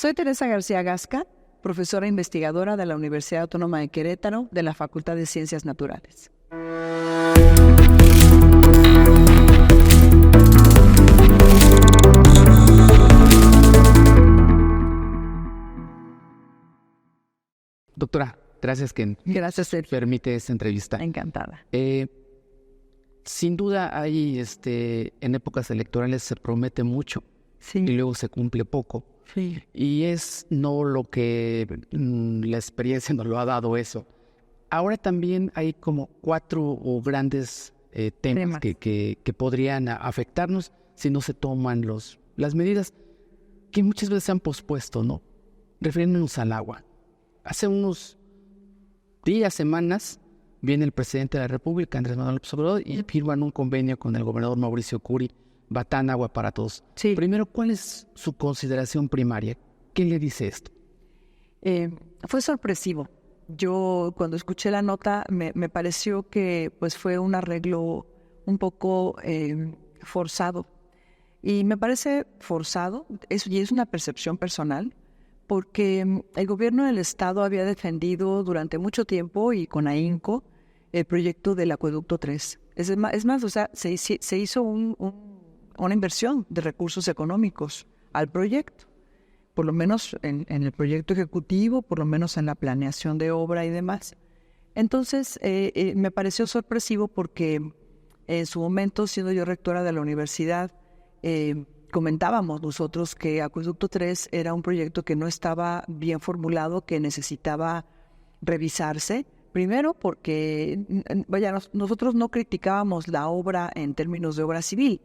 Soy Teresa García Gasca, profesora investigadora de la Universidad Autónoma de Querétaro, de la Facultad de Ciencias Naturales. Doctora, gracias que Gracias, Sergio. permite esta entrevista. Encantada. Sin duda hay, en épocas electorales se promete mucho y Sí, luego se cumple poco. sí. Y es no lo que la experiencia nos lo ha dado eso. Ahora también hay como 4 grandes temas que podrían afectarnos si no se toman las medidas que muchas veces se han pospuesto, ¿no? Refiriéndonos al agua. Hace unos días, semanas, viene el presidente de la República, Andrés Manuel López Obrador, y firman un convenio con el gobernador Mauricio Curi, Batán, agua para todos. Sí. Primero, ¿cuál es su consideración primaria? ¿Qué le dice esto? Fue sorpresivo. Yo cuando escuché la nota me pareció que pues fue un arreglo un poco forzado. Y me parece forzado, y es una percepción personal, porque el gobierno del estado había defendido durante mucho tiempo y con ahínco el proyecto del Acueducto 3. Es más, o sea, se hizo una inversión de recursos económicos al proyecto, por lo menos en el proyecto ejecutivo, por lo menos en la planeación de obra y demás. Entonces, me pareció sorpresivo porque en su momento, siendo yo rectora de la universidad, comentábamos nosotros que Acueducto 3 era un proyecto que no estaba bien formulado, que necesitaba revisarse. Primero porque, nosotros no criticábamos la obra en términos de obra civil,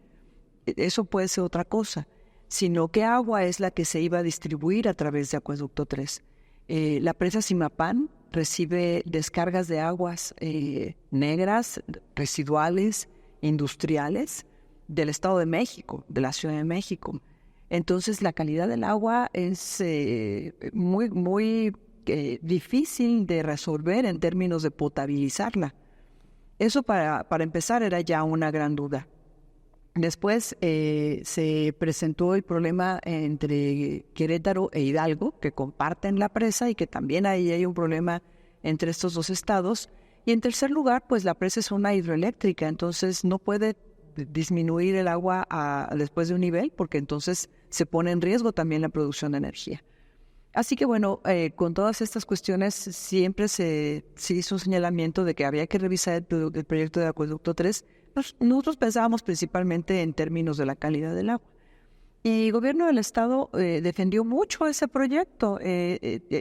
eso puede ser otra cosa, sino qué agua es la que se iba a distribuir a través de Acueducto 3. La presa Zimapán recibe descargas de aguas negras, residuales, industriales, del Estado de México, de la Ciudad de México. Entonces, la calidad del agua es muy difícil de resolver en términos de potabilizarla. Eso para empezar era ya una gran duda. Después se presentó el problema entre Querétaro e Hidalgo, que comparten la presa y que también ahí hay un problema entre estos dos estados. Y en tercer lugar, pues la presa es una hidroeléctrica, entonces no puede disminuir el agua después de un nivel, porque entonces se pone en riesgo también la producción de energía. Así que bueno, con todas estas cuestiones siempre se hizo un señalamiento de que había que revisar el proyecto de Acueducto 3. Nosotros pensábamos principalmente en términos de la calidad del agua. Y el gobierno del estado defendió mucho ese proyecto,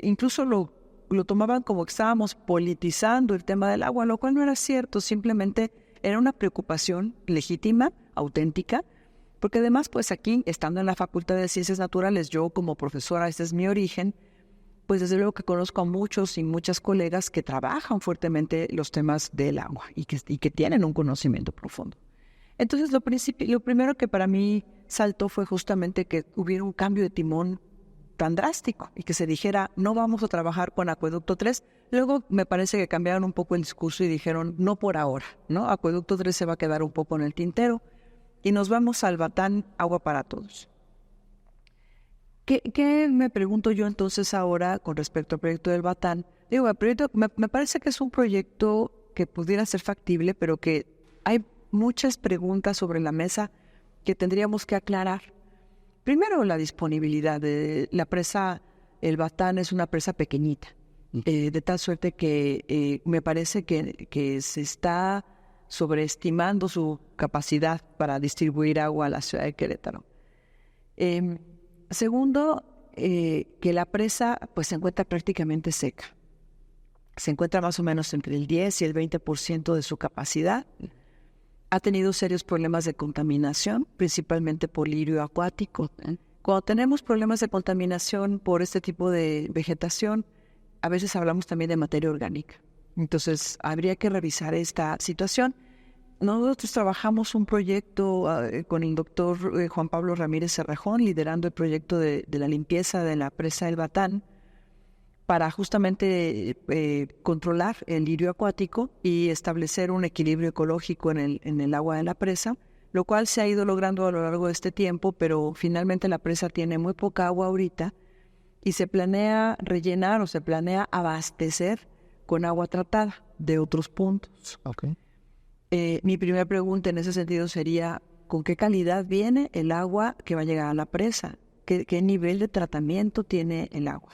incluso lo tomaban como que estábamos politizando el tema del agua, lo cual no era cierto, simplemente era una preocupación legítima, auténtica, porque además, pues aquí, estando en la Facultad de Ciencias Naturales, yo como profesora, este es mi origen, pues desde luego que conozco a muchos y muchas colegas que trabajan fuertemente los temas del agua y que tienen un conocimiento profundo. Entonces, lo primero que para mí saltó fue justamente que hubiera un cambio de timón tan drástico y que se dijera, no vamos a trabajar con Acueducto 3. Luego me parece que cambiaron un poco el discurso y dijeron, no por ahora, ¿no? Acueducto 3 se va a quedar un poco en el tintero y nos vamos al Batán, agua para todos. ¿Qué me pregunto yo entonces ahora con respecto al proyecto del Batán? Digo, el proyecto me parece que es un proyecto que pudiera ser factible, pero que hay muchas preguntas sobre la mesa que tendríamos que aclarar. Primero, la disponibilidad de la presa. El Batán es una presa pequeñita, de tal suerte que me parece que se está sobreestimando su capacidad para distribuir agua a la ciudad de Querétaro. Segundo, que la presa pues se encuentra prácticamente seca. Se encuentra más o menos entre el 10 y el 20% de su capacidad. Ha tenido serios problemas de contaminación, principalmente por lirio acuático. Cuando tenemos problemas de contaminación por este tipo de vegetación, a veces hablamos también de materia orgánica. Entonces, habría que revisar esta situación. Nosotros trabajamos un proyecto con el doctor Juan Pablo Ramírez Cerrejón, liderando el proyecto de la limpieza de la presa del Batán, para justamente controlar el lirio acuático y establecer un equilibrio ecológico en el agua de la presa, lo cual se ha ido logrando a lo largo de este tiempo, pero finalmente la presa tiene muy poca agua ahorita y se planea rellenar o se planea abastecer con agua tratada de otros puntos. Okay. Mi primera pregunta en ese sentido sería, ¿con qué calidad viene el agua que va a llegar a la presa? ¿Qué nivel de tratamiento tiene el agua?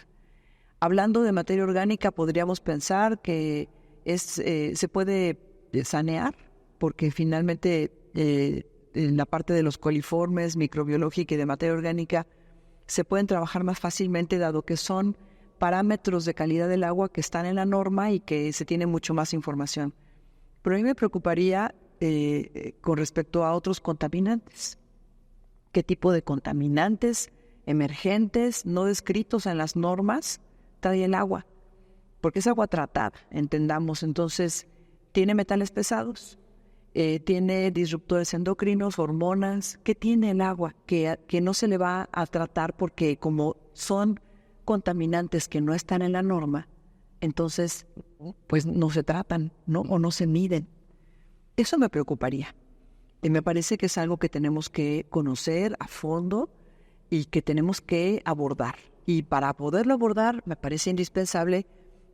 Hablando de materia orgánica, podríamos pensar que se puede sanear, porque finalmente en la parte de los coliformes, microbiológica y de materia orgánica, se pueden trabajar más fácilmente, dado que son parámetros de calidad del agua que están en la norma y que se tiene mucho más información. Pero a mí me preocuparía con respecto a otros contaminantes. ¿Qué tipo de contaminantes emergentes, no descritos en las normas, trae el agua? Porque es agua tratada, entendamos. Entonces, ¿tiene metales pesados? ¿Tiene disruptores endocrinos, hormonas? ¿Qué tiene el agua que no se le va a tratar porque como son contaminantes que no están en la norma, entonces pues no se tratan, ¿no? O no se miden? Eso me preocuparía. Y me parece que es algo que tenemos que conocer a fondo y que tenemos que abordar. Y para poderlo abordar, me parece indispensable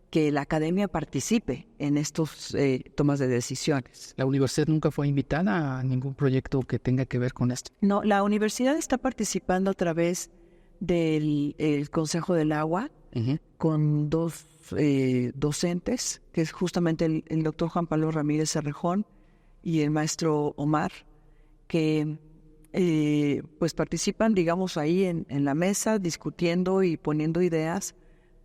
que la academia participe en estos tomas de decisiones. ¿La universidad nunca fue invitada a ningún proyecto que tenga que ver con esto? No, la universidad está participando a través del Consejo del Agua, con dos docentes, que es justamente el doctor Juan Pablo Ramírez Cerrejón y el maestro Omar, que pues participan, digamos, ahí en la mesa, discutiendo y poniendo ideas,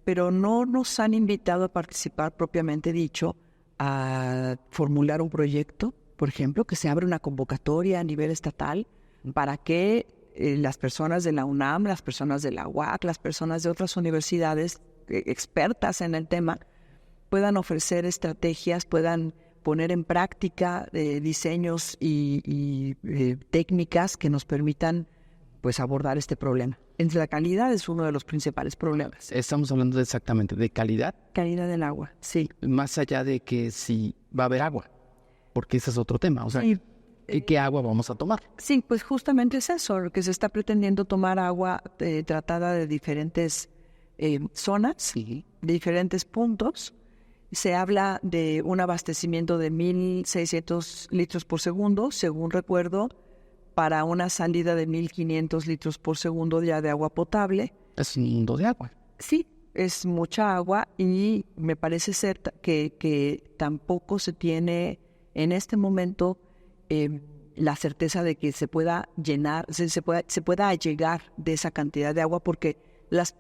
pero no nos han invitado a participar propiamente dicho, a formular un proyecto, por ejemplo, que se abra una convocatoria a nivel estatal para que las personas de la UNAM, las personas de la UAC, las personas de otras universidades expertas en el tema puedan ofrecer estrategias, puedan poner en práctica diseños y técnicas que nos permitan pues abordar este problema. Entre la calidad es uno de los principales problemas. Estamos hablando exactamente de calidad. Calidad del agua, sí. Más allá de que si va a haber agua, porque ese es otro tema. O sea, sí. ¿Qué agua vamos a tomar? Sí, pues justamente es eso, que se está pretendiendo tomar agua tratada de diferentes zonas, de diferentes puntos. Se habla de un abastecimiento de 1.600 litros por segundo, según recuerdo, para una salida de 1.500 litros por segundo ya de agua potable. Es un mundo de agua. Sí, es mucha agua y me parece ser que tampoco se tiene en este momento la certeza de que se pueda llenar, se pueda llegar de esa cantidad de agua, porque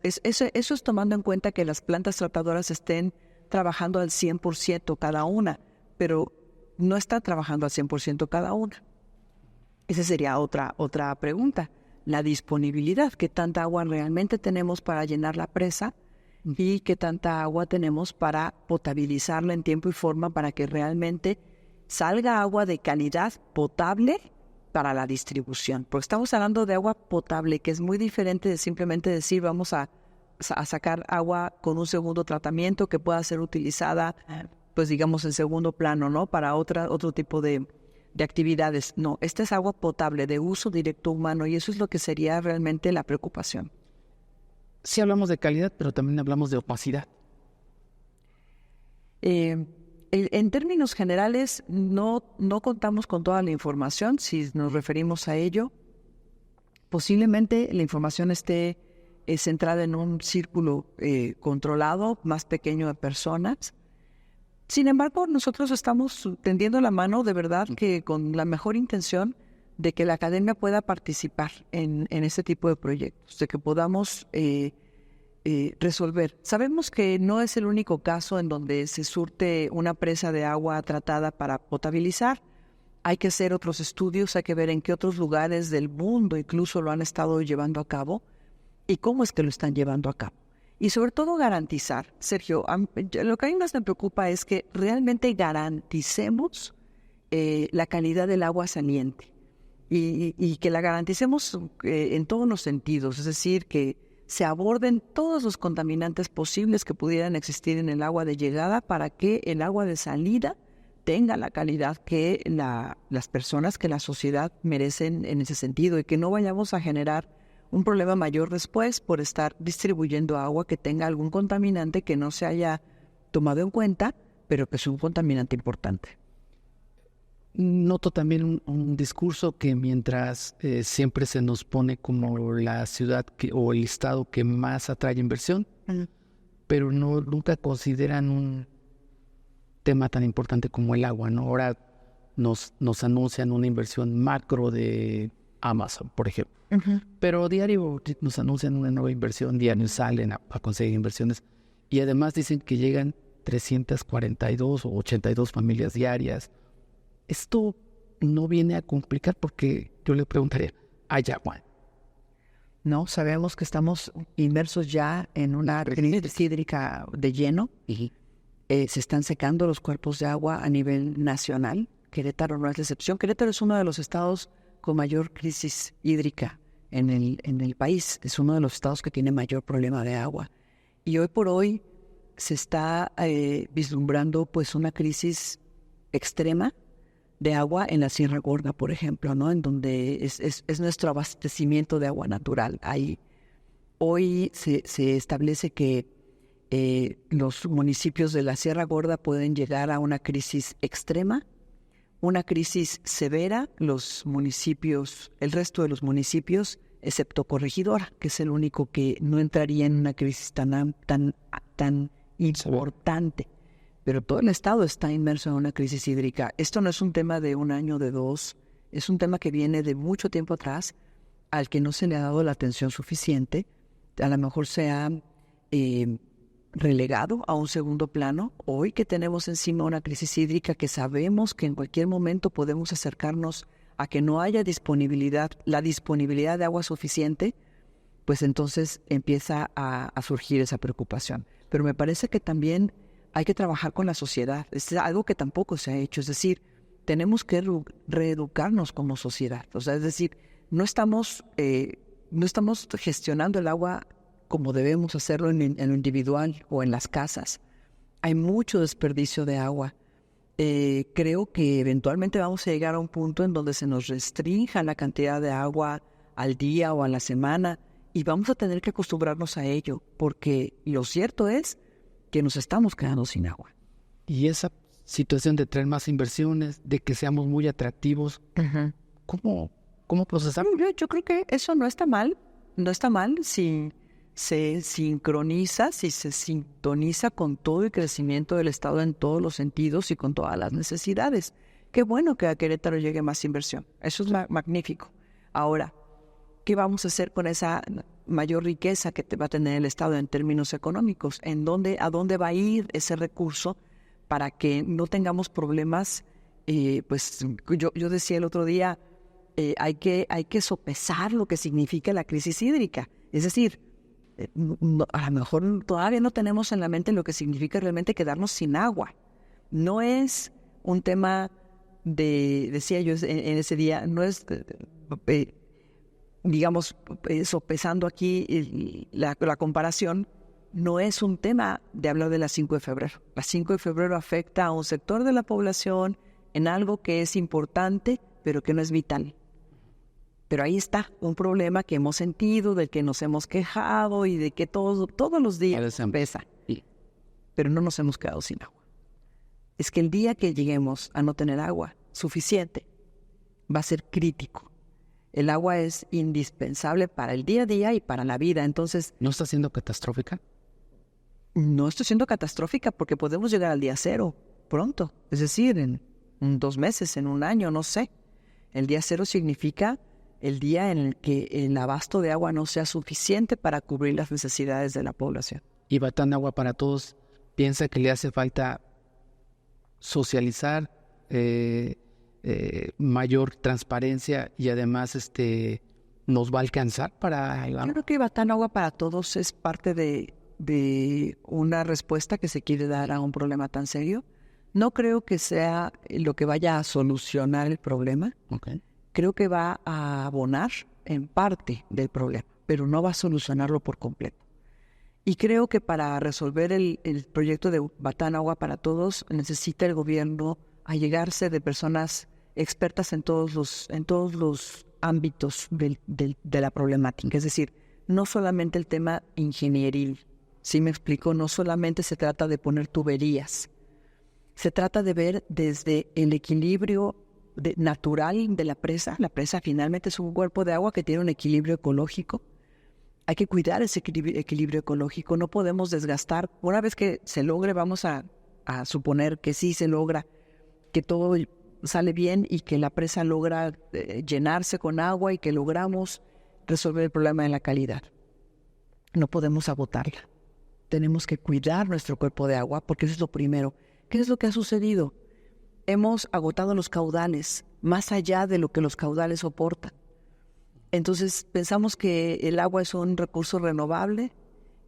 eso es tomando en cuenta que las plantas tratadoras estén trabajando al 100% cada una, pero no está trabajando al 100% cada una. Esa sería otra pregunta. La disponibilidad, qué tanta agua realmente tenemos para llenar la presa y qué tanta agua tenemos para potabilizarla en tiempo y forma para que realmente salga agua de calidad potable para la distribución. Porque estamos hablando de agua potable, que es muy diferente de simplemente decir vamos a sacar agua con un segundo tratamiento que pueda ser utilizada, pues digamos en segundo plano, ¿no? Para otro tipo de actividades. No, esta es agua potable de uso directo humano y eso es lo que sería realmente la preocupación. Sí hablamos de calidad, pero también hablamos de opacidad. En términos generales, no contamos con toda la información. Si nos referimos a ello, posiblemente la información esté centrada en un círculo controlado, más pequeño de personas. Sin embargo, nosotros estamos tendiendo la mano, de verdad, que con la mejor intención de que la academia pueda participar en este tipo de proyectos, de que podamos resolver. Sabemos que no es el único caso en donde se surte una presa de agua tratada para potabilizar. Hay que hacer otros estudios, hay que ver en qué otros lugares del mundo incluso lo han estado llevando a cabo y cómo es que lo están llevando a cabo. Y sobre todo garantizar, Sergio, lo que a mí más me preocupa es que realmente garanticemos la calidad del agua saliente y que la garanticemos en todos los sentidos, es decir, que se aborden todos los contaminantes posibles que pudieran existir en el agua de llegada para que el agua de salida tenga la calidad que las personas, que la sociedad merecen en ese sentido y que no vayamos a generar un problema mayor después por estar distribuyendo agua que tenga algún contaminante que no se haya tomado en cuenta, pero que es un contaminante importante. Noto también un discurso que mientras siempre se nos pone como la ciudad o el estado que más atrae inversión, pero nunca consideran un tema tan importante como el agua, ¿no? Ahora nos anuncian una inversión macro de Amazon, por ejemplo. Pero diario nos anuncian una nueva inversión, diario salen a conseguir inversiones y además dicen que llegan 342 o 82 familias diarias. Esto no viene a complicar porque yo le preguntaría, ¿hay agua? No, sabemos que estamos inmersos ya en una crisis hídrica de lleno. Se están secando los cuerpos de agua a nivel nacional. Querétaro no es la excepción. Querétaro es uno de los estados con mayor crisis hídrica en el país. Es uno de los estados que tiene mayor problema de agua. Y hoy por hoy se está vislumbrando pues una crisis extrema de agua en la Sierra Gorda, por ejemplo, ¿no? En donde es nuestro abastecimiento de agua natural. Ahí hoy se establece que los municipios de la Sierra Gorda pueden llegar a una crisis extrema, una crisis severa. Los municipios, el resto de los municipios, excepto Corregidora, que es el único que no entraría en una crisis tan importante. Pero todo el estado está inmerso en una crisis hídrica. Esto no es un tema de un año, de dos, es un tema que viene de mucho tiempo atrás, al que no se le ha dado la atención suficiente. A lo mejor se ha relegado a un segundo plano. Hoy que tenemos encima una crisis hídrica que sabemos que en cualquier momento podemos acercarnos a que no haya la disponibilidad de agua suficiente, pues entonces empieza a surgir esa preocupación. Pero me parece que también hay que trabajar con la sociedad. Es algo que tampoco se ha hecho. Es decir, tenemos que reeducarnos como sociedad. O sea, es decir, no estamos gestionando el agua como debemos hacerlo en lo individual o en las casas. Hay mucho desperdicio de agua. Creo que eventualmente vamos a llegar a un punto en donde se nos restrinja la cantidad de agua al día o a la semana y vamos a tener que acostumbrarnos a ello, porque lo cierto es que nos estamos quedando sin agua. Y esa situación de traer más inversiones, de que seamos muy atractivos, ¿cómo procesar? Yo creo que eso no está mal. No está mal si se sincroniza, si se sintoniza con todo el crecimiento del Estado en todos los sentidos y con todas las necesidades. Qué bueno que a Querétaro llegue más inversión. Eso es magnífico. Ahora, ¿qué vamos a hacer con esa mayor riqueza que va a tener el Estado en términos económicos? ¿A dónde va a ir ese recurso para que no tengamos problemas? Pues yo decía el otro día, hay que sopesar lo que significa la crisis hídrica. Es decir, a lo mejor todavía no tenemos en la mente lo que significa realmente quedarnos sin agua. No es un tema decía yo en ese día, no es... digamos, sopesando aquí la comparación, no es un tema de hablar de la 5 de febrero. La 5 de febrero afecta a un sector de la población en algo que es importante, pero que no es vital. Pero ahí está un problema que hemos sentido, del que nos hemos quejado y de que todos los días pesa. Pero no nos hemos quedado sin agua. Es que el día que lleguemos a no tener agua suficiente, va a ser crítico. El agua es indispensable para el día a día y para la vida. Entonces, ¿no está siendo catastrófica? No está siendo catastrófica porque podemos llegar al día cero pronto. Es decir, en 2 meses, en un año, no sé. El día cero significa el día en el que el abasto de agua no sea suficiente para cubrir las necesidades de la población. Y Batán Agua para Todos piensa que le hace falta socializar, mayor transparencia y además nos va a alcanzar para... Yo creo que Batán Agua para Todos es parte de una respuesta que se quiere dar a un problema tan serio. No creo que sea lo que vaya a solucionar el problema. Okay. Creo que va a abonar en parte del problema, pero no va a solucionarlo por completo. Y creo que para resolver el proyecto de Batán Agua para Todos necesita el gobierno allegarse de personas expertas en todos los ámbitos de la problemática. Es decir, no solamente el tema ingenieril, ¿sí me explico? No solamente se trata de poner tuberías, se trata de ver desde el equilibrio natural de la presa. La presa finalmente es un cuerpo de agua que tiene un equilibrio ecológico. Hay que cuidar ese equilibrio ecológico, no podemos desgastar. Una vez que se logre, vamos a suponer que sí se logra, que todo sale bien y que la presa logra llenarse con agua y que logramos resolver el problema de la calidad. No podemos agotarla. Tenemos que cuidar nuestro cuerpo de agua porque eso es lo primero. ¿Qué es lo que ha sucedido? Hemos agotado los caudales más allá de lo que los caudales soportan. Entonces pensamos que el agua es un recurso renovable,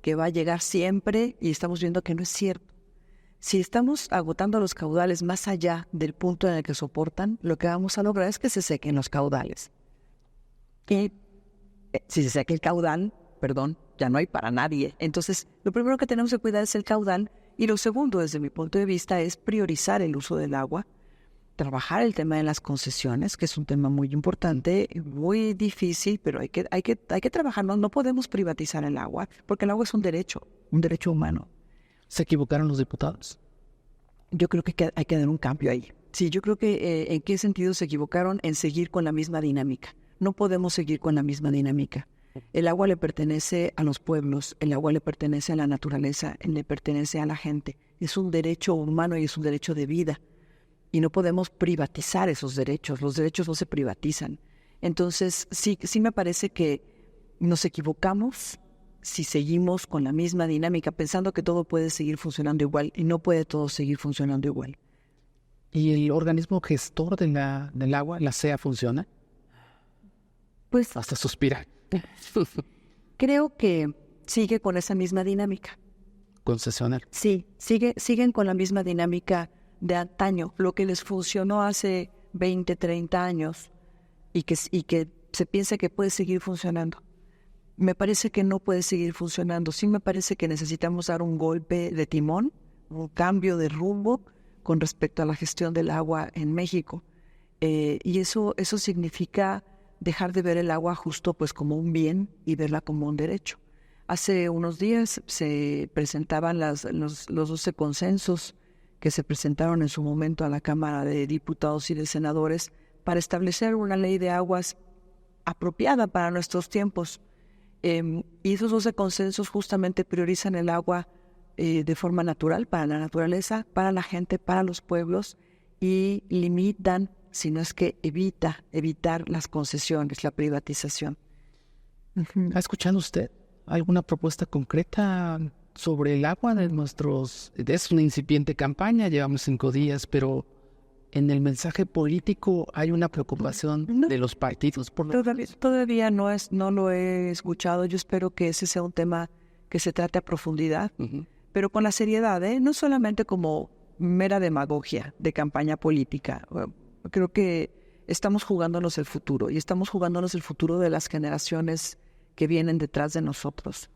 que va a llegar siempre, y estamos viendo que no es cierto. Si estamos agotando los caudales más allá del punto en el que soportan, lo que vamos a lograr es que se sequen los caudales. Y si se seca el caudal, ya no hay para nadie. Entonces, lo primero que tenemos que cuidar es el caudal, y lo segundo, desde mi punto de vista, es priorizar el uso del agua, trabajar el tema de las concesiones, que es un tema muy importante, muy difícil, pero hay que trabajarlo. No podemos privatizar el agua, porque el agua es un derecho humano. ¿Se equivocaron los diputados? Yo creo que hay que dar un cambio ahí. Sí, yo creo que ¿en qué sentido se equivocaron? En seguir con la misma dinámica. No podemos seguir con la misma dinámica. El agua le pertenece a los pueblos, el agua le pertenece a la naturaleza, le pertenece a la gente. Es un derecho humano y es un derecho de vida. Y no podemos privatizar esos derechos. Los derechos no se privatizan. Entonces, sí me parece que nos equivocamos si seguimos con la misma dinámica, pensando que todo puede seguir funcionando igual, y no puede todo seguir funcionando igual. ¿Y el organismo gestor del agua, la CEA, funciona? Pues hasta suspira. Creo que sigue con esa misma dinámica. Concesionar. Sí, siguen con la misma dinámica de antaño, lo que les funcionó hace 20, 30 años y que se piensa que puede seguir funcionando. Me parece que no puede seguir funcionando. Sí me parece que necesitamos dar un golpe de timón, un cambio de rumbo con respecto a la gestión del agua en México. Y eso significa dejar de ver el agua justo pues como un bien y verla como un derecho. Hace unos días se presentaban los 12 consensos que se presentaron en su momento a la Cámara de Diputados y de Senadores para establecer una ley de aguas apropiada para nuestros tiempos. Y esos 12 consensos justamente priorizan el agua de forma natural, para la naturaleza, para la gente, para los pueblos, y limitan, si no es que evitar las concesiones, la privatización. ¿Ha escuchado usted alguna propuesta concreta sobre el agua de nuestros? Es una incipiente campaña, llevamos 5 días, pero en el mensaje político hay una preocupación de los partidos. Todavía no lo he escuchado. Yo espero que ese sea un tema que se trate a profundidad, pero con la seriedad, no solamente como mera demagogia de campaña política. Creo que estamos jugándonos el futuro, y estamos jugándonos el futuro de las generaciones que vienen detrás de nosotros.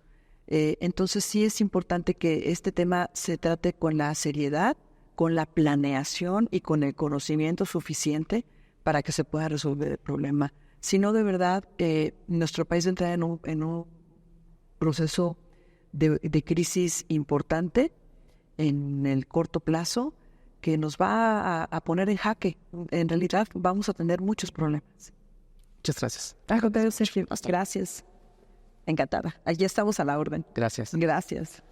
Entonces sí es importante que este tema se trate con la seriedad, con la planeación y con el conocimiento suficiente para que se pueda resolver el problema. Si no, de verdad, nuestro país entra en un proceso de crisis importante en el corto plazo, que nos va a poner en jaque. En realidad vamos a tener muchos problemas. Muchas gracias. Sergio. Gracias. Encantada. Allí estamos a la orden. Gracias. Gracias.